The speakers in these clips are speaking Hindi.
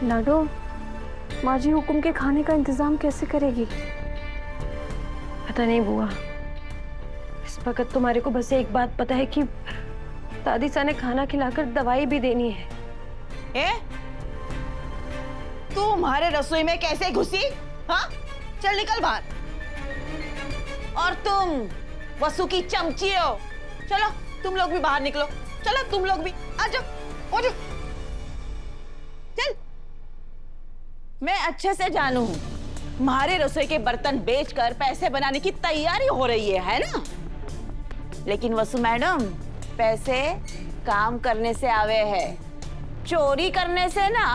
लाडो, माँ जी हुकुम के खाने का इंतजाम कैसे करेगी? पता नहीं बुआ, इस वक्त तुम्हारे को बस एक बात पता है कि दादी सा ने खाना खिलाकर दवाई भी देनी है। तू हमारे रसोई में कैसे घुसी? हाँ, चल निकल बाहर। और तुम वसु की चमची हो। चलो तुम लोग भी बाहर निकलो। चलो तुम लोग भी आ जाओ, आ जाओ। चल। मैं अच्छे से जानू हूं, तुम्हारे रसोई के बर्तन बेचकर पैसे बनाने की तैयारी हो रही है ना? लेकिन वसु मैडम, पैसे काम करने से आवे हैं, चोरी करने से ना।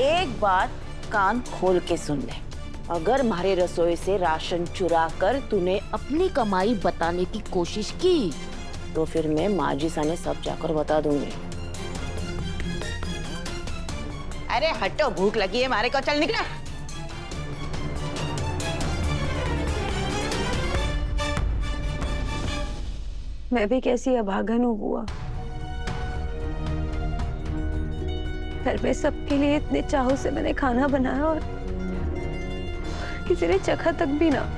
एक बात कान खोल के सुन ले, अगर हमारे रसोई से राशन चुरा कर तूने अपनी कमाई बताने की कोशिश की तो फिर मैं माजी सा ने सब जाकर बता दूंगी। अरे हटो, भूख लगी है हमारे को, चल निकला। मैं भी कैसी अभागन हूँ बुआ। घर में सबके लिए इतने चाव से मैंने खाना बनाया और किसी ने चखा तक भी ना।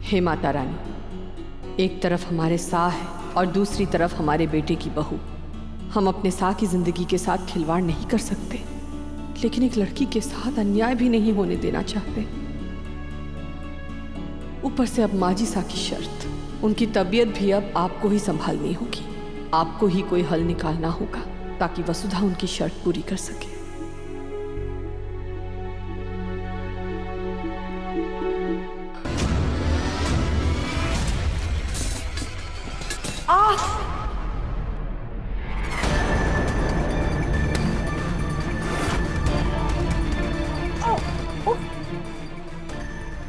हे माता रानी, एक तरफ हमारे साह है और दूसरी तरफ हमारे बेटे की बहू। हम अपने साह की जिंदगी के साथ खिलवाड़ नहीं कर सकते, लेकिन एक लड़की के साथ अन्याय भी नहीं होने देना चाहते। ऊपर से अब माजी सा की शर्त, उनकी तबीयत भी अब आपको ही संभालनी होगी। आपको ही कोई हल निकालना होगा ताकि वसुधा उनकी शर्त पूरी कर सके।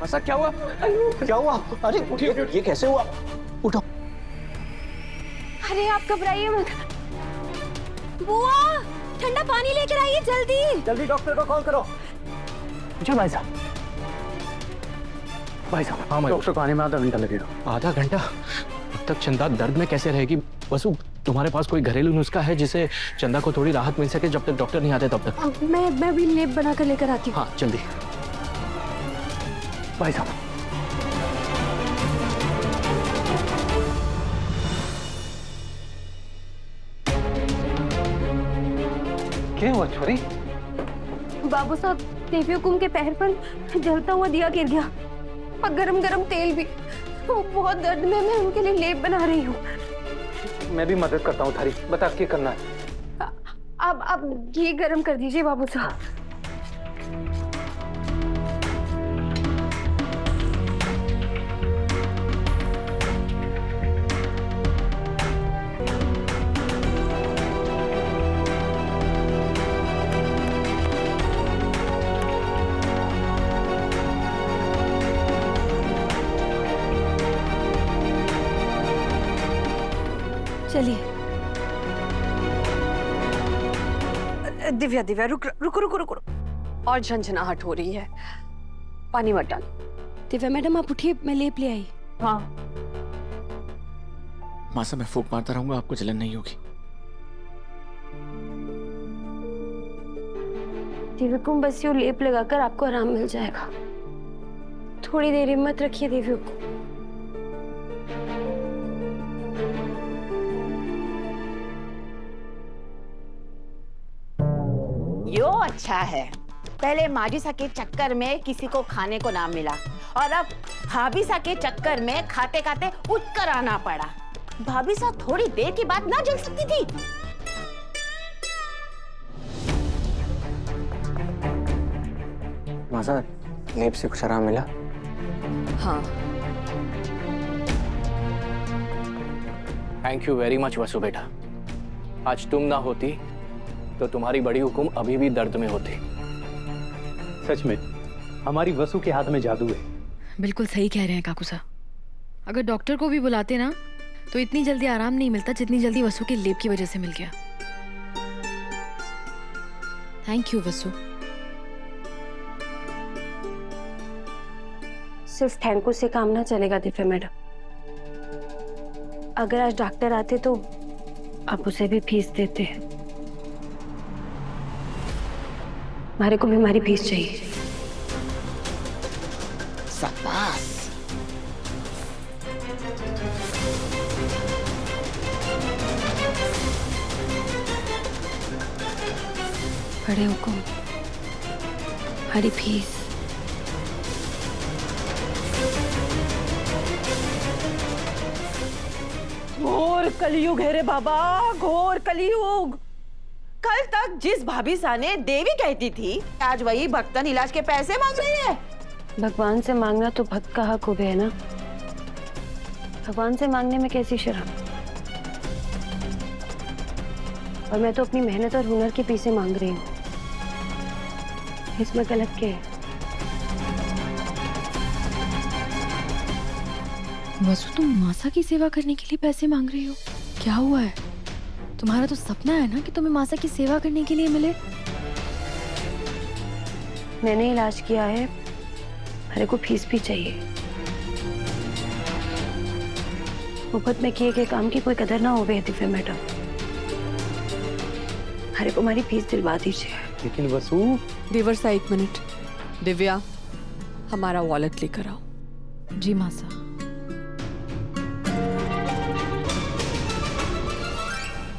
ऐसा क्या हुआ? क्या हुआ? अरे उठिए, ये कैसे हुआ? उठो। अरे आप घबराइए मत। बुआ, ठंडा पानी लेकर आइए जल्दी। जल्दी डॉक्टर को कॉल करो। जी भाई साहब। भाई साहब, हाँ डॉक्टर को आने में आधा घंटा लगेगा। आधा घंटा? अब तक चंदा दर्द में कैसे रहेगी? वसु, तुम्हारे पास कोई घरेलू नुस्खा है जिससे चंदा को थोड़ी राहत मिल सके जब तक डॉक्टर नहीं आते तब तक? मैं भी लेप बना कर लेकर आती हूँ। हाँ जल्दी। भाई साहब, क्या हुआ छोरी? बाबू साहब, देवी हुकुम के पैर पर जलता हुआ दिया गिर गया और गरम गरम तेल भी। वो बहुत दर्द में, मैं उनके लिए लेप बना रही हूँ। मैं भी मदद करता हूँ थारी, बता क्या करना है। आप घी गरम कर दीजिए बाबू साहब। चलिए। दिव्या दिव्या, रुक रुको रुको रुको। और झंझनाहट हो रही है, पानी मत डाल। दिव्या मैडम आप उठिए, मैं लेप ले आई। हाँ। माँ साहब, मैं फूंक मारता रहूंगा, आपको जलन नहीं होगी। देवी हुकुम, बस यूं लेप लगाकर आपको आराम मिल जाएगा। थोड़ी देर हिम्मत रखिए देवी हुकुम। यो अच्छा है, पहले माजी सा के चक्कर में किसी को खाने को ना मिला और अब भाभी सा के चक्कर में खाते खाते उठ कर आना पड़ा। भाभी सा थोड़ी देर की बात ना जल सकती थी? माँ साहब, लेप से कुछ आराम मिला? हाँ। थैंक यू वेरी मच वसु बेटा। आज तुम ना होती तो तुम्हारी बड़ी हुकुम अभी भी दर्द में होती। सच में हमारी वसु के हाथ में जादू है। बिल्कुल सही कह रहे हैं काकू साहब। अगर डॉक्टर को भी बुलाते ना तो इतनी जल्दी आराम नहीं मिलता जितनी जल्दी वसु के लेप की वजह से मिल गया। थैंक यू वसु। सिर्फ थैंक यू से काम ना चलेगा दिव्या मैडम। अगर आज डॉक्टर आते तो आप उसे भी फीस देते। हमारे को भी हमारी फीस चाहिए। शाबाश। बड़े हुकुम, हमारी फीस। घोर कलयुग है रे बाबा, घोर कलयुग। कल तक जिस भाभी सा ने देवी कहती थी, आज वही भक्तन इलाज के पैसे मांग रही है। भगवान से मांगना तो भक्त का हक हो गया ना। भगवान से मांगने में कैसी शर्म। और मैं तो अपनी मेहनत और हुनर की फीसें मांग रही हूँ, इसमें गलत क्या है? वसु, तुम मासा की सेवा करने के लिए पैसे मांग रही हो? क्या हुआ है? तुम्हारा तो सपना है ना कि तुम्हें मासा की सेवा करने के लिए मिले। मैंने इलाज किया है, मेरे को फीस भी चाहिए। मुफ्त में किए गए काम की कोई कदर ना हो गई दिव्या मैडम। मेरे को हमारी फीस दिलवा दीजिए। लेकिन वसु, देवर्षा, 1 मिनट। दिव्या, हमारा वॉलेट लेकर आओ। जी मासा।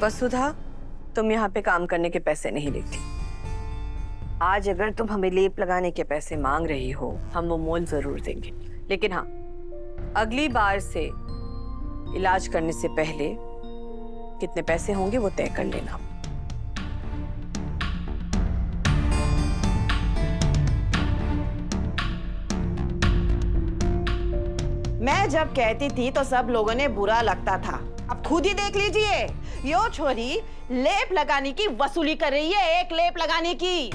वसुधा, तुम यहाँ पे काम करने के पैसे नहीं लेती। आज अगर तुम हमें लेप लगाने के पैसे मांग रही हो, हम वो मोल जरूर देंगे। लेकिन हाँ, अगली बार से इलाज करने से पहले कितने पैसे होंगे वो तय कर लेना। मैं जब कहती थी तो सब लोगों ने बुरा लगता था। अब खुद ही देख लीजिए, यो छोरी लेप लगाने की वसूली कर रही है, एक लेप लगाने की।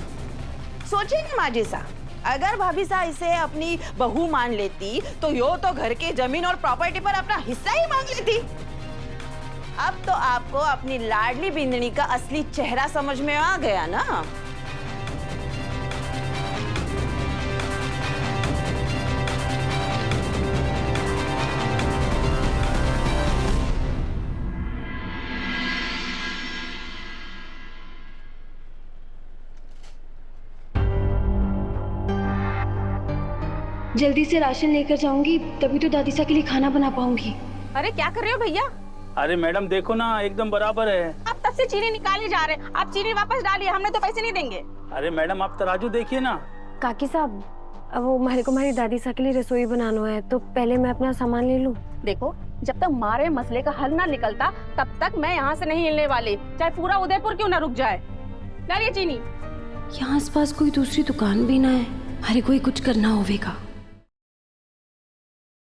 सोचिए ना माजी सा, अगर भाभी सा इसे अपनी बहू मान लेती तो यो तो घर के जमीन और प्रॉपर्टी पर अपना हिस्सा ही मांग लेती। अब तो आपको अपनी लाडली बिंदनी का असली चेहरा समझ में आ गया ना। जल्दी से राशन लेकर जाऊंगी, तभी तो दादीसा के लिए खाना बना पाऊंगी। अरे क्या कर रहे हो भैया? अरे मैडम देखो ना, एकदम बराबर है। आप तब से चीनी निकाले जा रहे हैं, आप चीनी वापस डालिए, हमने तो पैसे नहीं देंगे। अरे मैडम आप तराजू देखिए ना। काकी साहब, अब वो हमारे को हमारी दादीसा के लिए रसोई बनाना है, तो पहले मैं अपना सामान ले लूं। देखो, जब तक हमारे मसले का हल ना निकलता तब तक मैं यहाँ से नहीं हिलने वाली, चाहे पूरा उदयपुर क्यों ना रुक जाए। डालिए चीनी। यहाँ आसपास कोई दूसरी दुकान भी ना है, हमारे को ही कुछ करना होगा।